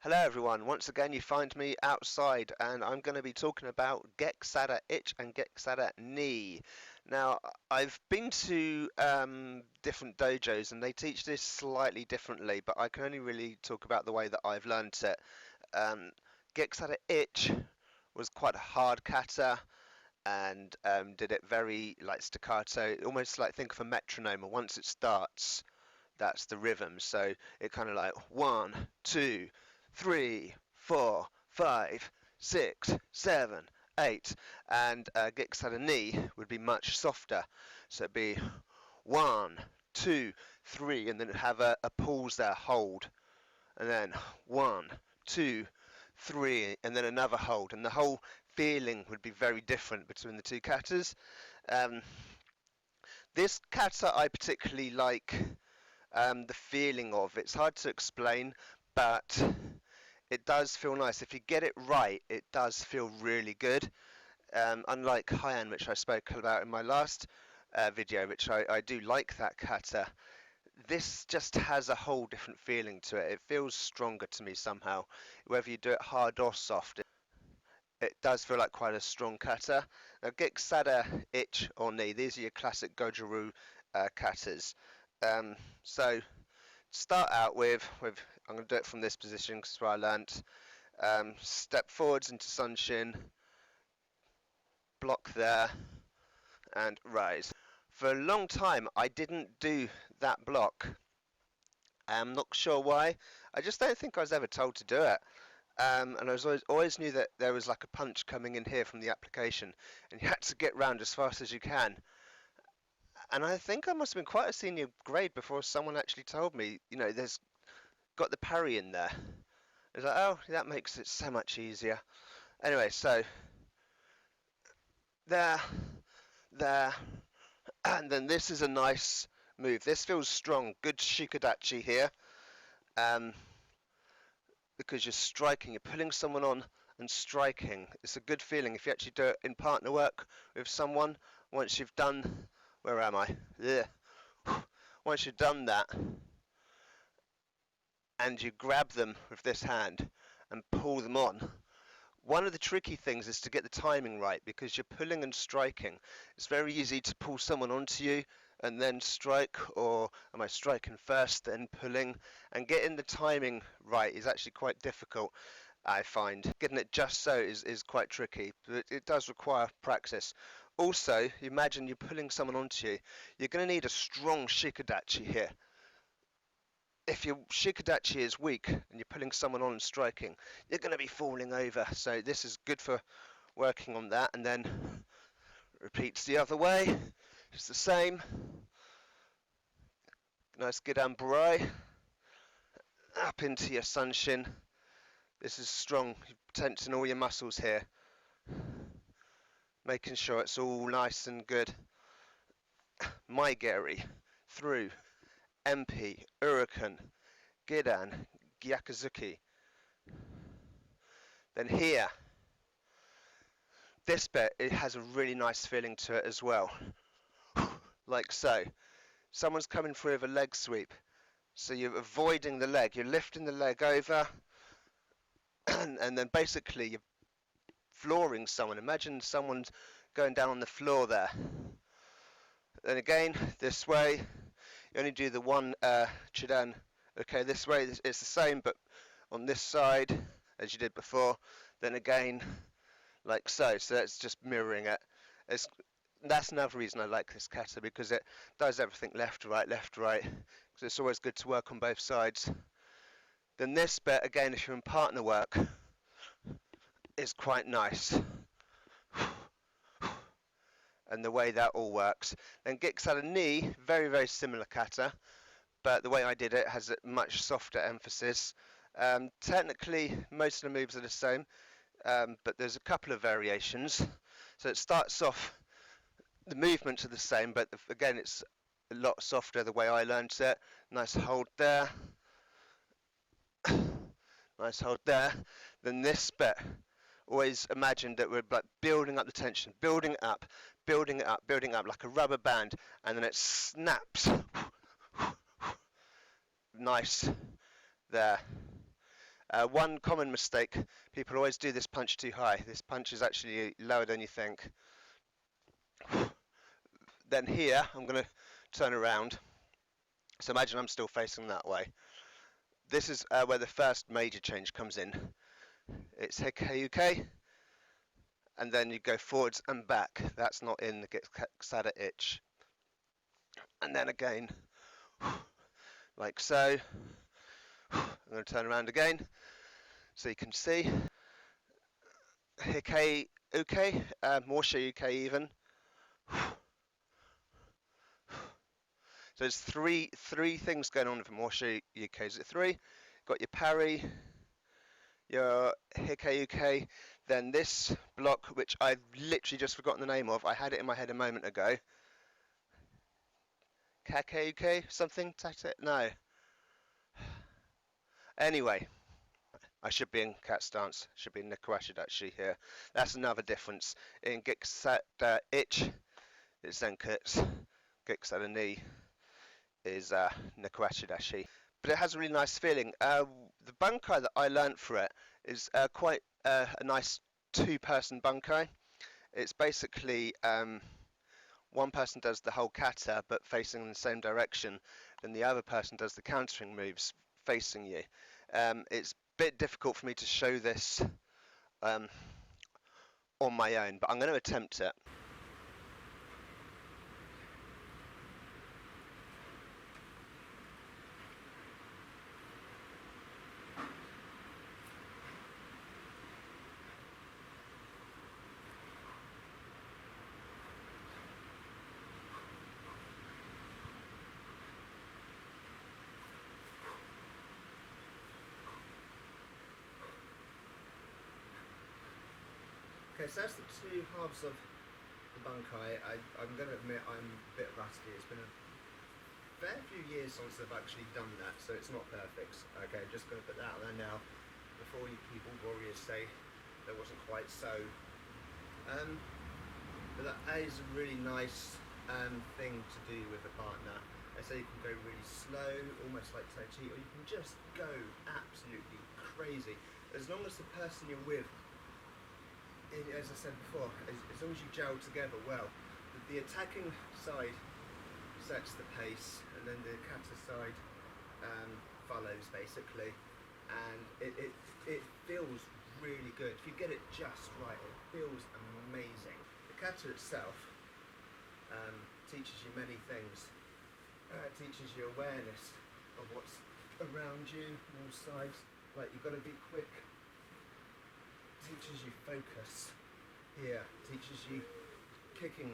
Hello everyone, once again you find me outside and I'm going to be talking about gekisai ichi and gekisai ni. Now I've been to different dojos and they teach this slightly differently, but I can only really talk about the way that I've learned it. Gekisai ichi was quite a hard kata and did it very like staccato, almost like think of a metronome, and once it starts that's the rhythm. So it kind of like 1, 2, 3, 4, 5, 6, 7, 8, and gekisai ni would be much softer. So it'd be 1, 2, 3, and then it'd have a pause there, hold, and then 1, 2, 3, and then another hold, and the whole feeling would be very different between the two katas. This kata I particularly like the feeling of. It's hard to explain, but it does feel nice. If you get it right, it does feel really good. Unlike Hyan, which I spoke about in my last video, which I do like that kata, this just has a whole different feeling to it. It feels stronger to me somehow. Whether you do it hard or soft, it does feel like quite a strong kata. Now, gekisai ichi or ni, these are your classic goju-ryu katas. So start out with I'm going to do it from this position because it's where I learnt. Step forwards into Sunshin, block there, and rise. For a long time, I didn't do that block. I'm not sure why. I just don't think I was ever told to do it. And I was always knew that there was like a punch coming in here from the application, and you had to get round as fast as you can. And I think I must have been quite a senior grade before someone actually told me, there's got the parry in there. It's like, oh, that makes it so much easier. Anyway, so there, there, and then this is a nice move. This feels strong. Good shikadachi here, because you're striking, you're pulling someone on and striking. It's a good feeling if you actually do it in partner work with someone. Once you've done, where am I? Yeah. Once you've done that, and you grab them with this hand and pull them on. One of the tricky things is to get the timing right, because you're pulling and striking. It's very easy to pull someone onto you and then strike, or am I striking first then pulling? And getting the timing right is actually quite difficult, I find. Getting it just so is quite tricky, but it does require practice. Also, imagine you're pulling someone onto you. You're going to need a strong shikadachi here. If your shikadachi is weak and you're pulling someone on and striking, you're going to be falling over. So this is good for working on that, and then repeats the other way. It's the same. Nice gidan burai. Up into your Sunshin. This is strong. You're tensing all your muscles here. Making sure it's all nice and good. Maigeri. Through. MP. Urakan. Gidan. Gyakuzuki. Then here, this bit, it has a really nice feeling to it as well. Like so. Someone's coming through with a leg sweep. So you're avoiding the leg. You're lifting the leg over, and then basically you're flooring someone. Imagine someone's going down on the floor there. Then again, this way. You only do the one chidan. Okay, this way it's the same, but on this side, as you did before. Then again, like so. So that's just mirroring it. That's another reason I like this kata, because it does everything left, right, because it's always good to work on both sides. Then this bit, again, if you're in partner work, is quite nice. And the way that all works. Then gekisai ni, very, very similar kata, but the way I did it has a much softer emphasis. Technically, most of the moves are the same, but there's a couple of variations. So it starts off, the movements are the same, but again, it's a lot softer the way I learned it. Nice hold there. Nice hold there. Then this bit, always imagined that we're like building up the tension, building it up, building it up, building it up like a rubber band, and then it snaps. Nice there. One common mistake, people always do this punch too high. This punch is actually lower than you think. Then here, I'm going to turn around. So imagine I'm still facing that way. This is where the first major change comes in. It's gekisai, and then you go forwards and back. That's not in the gekisai ichi. And then again, like so. I'm going to turn around again, so you can see. Hikei uke, more uke even. So there's three things going on with Morsha UK. Is it three? Got your parry, your Hikei UK, then this block, which I've literally just forgotten the name of. I had it in my head a moment ago. Kake UK? Something? No. Anyway, I should be in cat stance. Should be in Nikarashidachi here. That's another difference. In gekisai ichi, it's Zenkutsu. Gekisai ni is Nikarashidachi. But it has a really nice feeling. The bunkai that I learnt for it is quite a nice two-person bunkai. It's basically one person does the whole kata but facing in the same direction, then the other person does the countering moves facing you. It's a bit difficult for me to show this on my own, but I'm going to attempt it. Okay, so that's the two halves of the bunkai. I'm going to admit I'm a bit rusty. It's been a fair few years since I've actually done that, so it's not perfect. Okay, just going to put that out there now before you keyboard warriors say that wasn't quite so. But that is a really nice thing to do with a partner. I say you can go really slow, almost like Tai Chi, or you can just go absolutely crazy. As long as the person you're with, as I said before, as long as you gel together well, the attacking side sets the pace, and then the kata side follows basically, and it feels really good. If you get it just right, it feels amazing. The kata itself teaches you many things. It teaches you awareness of what's around you, all sides. Like, you've got to be quick. Teaches you focus here, teaches you kicking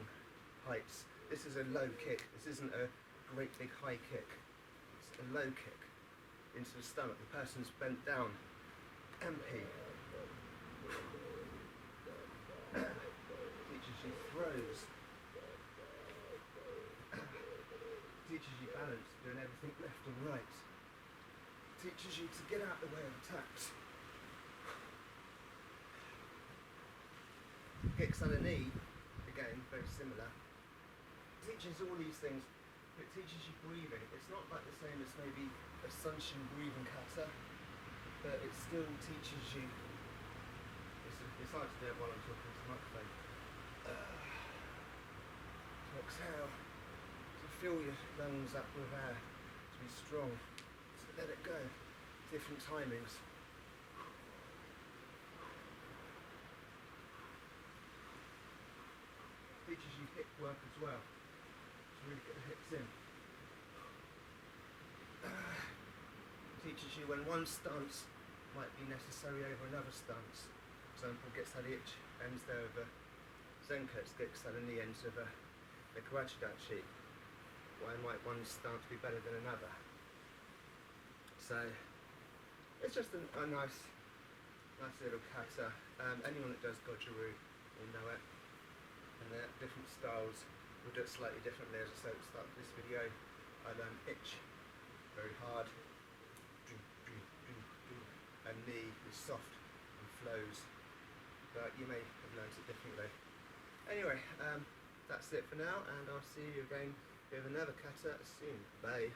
heights. This is a low kick, this isn't a great big high kick, it's a low kick into the stomach. The person's bent down, MP. Teaches you throws, teaches you balance, doing everything left and right. Teaches you to get out of the way of attacks. Gekisai ni, again, very similar, teaches all these things, but it teaches you breathing. It's not like the same as maybe a sunshin breathing kata, but it still teaches you, it's hard to do it while I'm talking to the microphone, to exhale, to fill your lungs up with air, to be strong, to let it go, different timings. Teaches you hip work as well, to really get the hips in. Teaches you when one stance might be necessary over another stance. For example, gekisai ichi ends there over Zenkutsu, gekisai ni ends over Nikarashidachi. Why might one stance be better than another? So it's just a nice little kata. Anyone that does goju-ryu will know it. And they're different styles. We'll do it slightly differently. As I said at the start of this video, I learned ichi, very hard, and ni is soft and flows, but you may have learned it differently. Anyway, that's it for now, and I'll see you again with another kata soon. Bye.